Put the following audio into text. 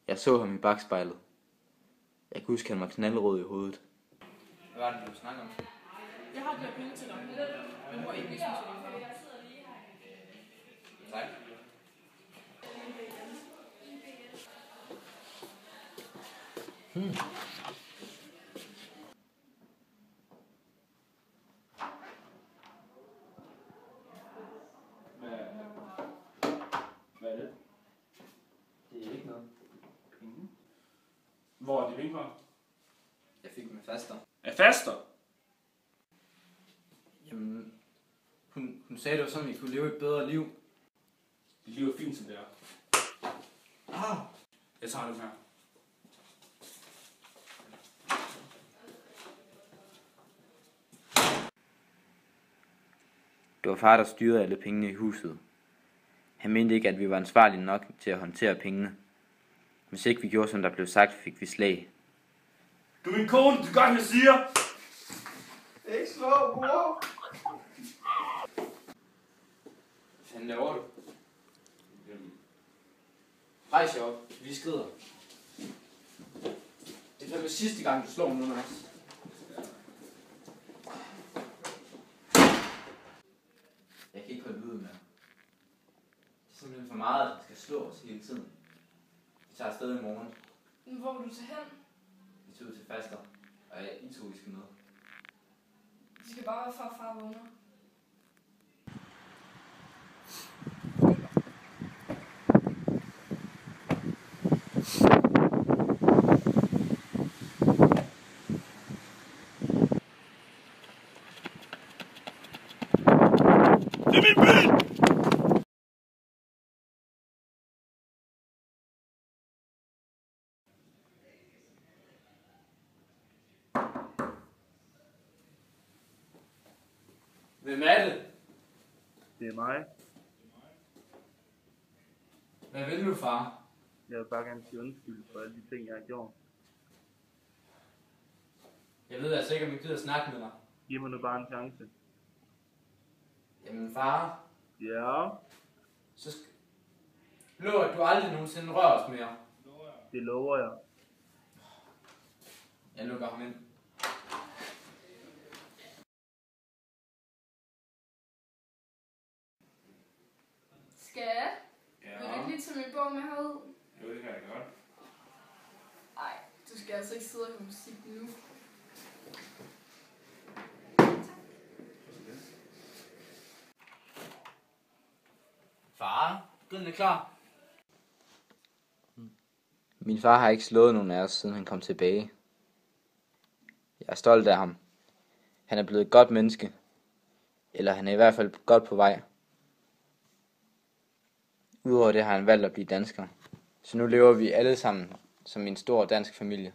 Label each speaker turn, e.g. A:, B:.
A: Jeg så ham i bakspejlet. Jeg kan huske, han var knaldrød i hovedet.
B: Hvad var det, du snakker om?
C: Jeg har de her penge til dig. Du må ikke vise mig til din far.
B: Tak.
D: Hvad er det?
B: Det er ikke noget.
D: Penge. Hvor er de penge fra?
B: Jeg fik dem faster.
D: Er faster?
B: Jamen, hun sagde det var sådan, at I kunne leve et bedre liv.
D: Det liv er fint, som det er.
B: Ah.
D: Jeg tager dem her.
A: Det var far, der styrede alle pengene i huset. Han mente ikke, at vi var ansvarlige nok til at håndtere pengene. Hvis ikke vi gjorde, som der blev sagt, fik vi slag.
D: Du er min kone, du gør, hvad jeg siger!
B: Ikke slå, bror! Hvad fanden laver du? Rejs jer op, vi skrider. Det er fandme sidste gang, du slår nogen af os. Jeg kan ikke holde ud med. Det er simpelthen for meget, at han skal slå os hele tiden. Vi tager afsted i morgen.
C: Hvor vil du tage hen?
B: Vi tager ud til faster, og I to I skal med.
C: De skal bare være far vågner.
D: Det er min bil!
B: Hvem er det?
E: Det er mig.
B: Hvad vil du, far?
E: Jeg vil bare gerne sige undskyld for alle de ting, jeg har gjort.
B: Jeg ved altså ikke, om jeg gider snakke med dig.
E: Giv mig nu bare en chance.
B: Jamen, far,
E: Ja,
B: så lov, at du aldrig nogensinde rører os mere.
E: det lover jeg.
B: Jeg lukker ham ind.
C: Skat? Vil du ikke lige tage min bog med herud?
D: Jo, det kan jeg godt.
C: Ej, du skal altså ikke sidde og høre musik nu.
B: Far, grillen er klar.
A: Min far har ikke slået nogen af os, siden han kom tilbage. Jeg er stolt af ham. Han er blevet et godt menneske. Eller han er i hvert fald godt på vej. Udover det har han valgt at blive dansker. Så nu lever vi alle sammen som en stor dansk familie.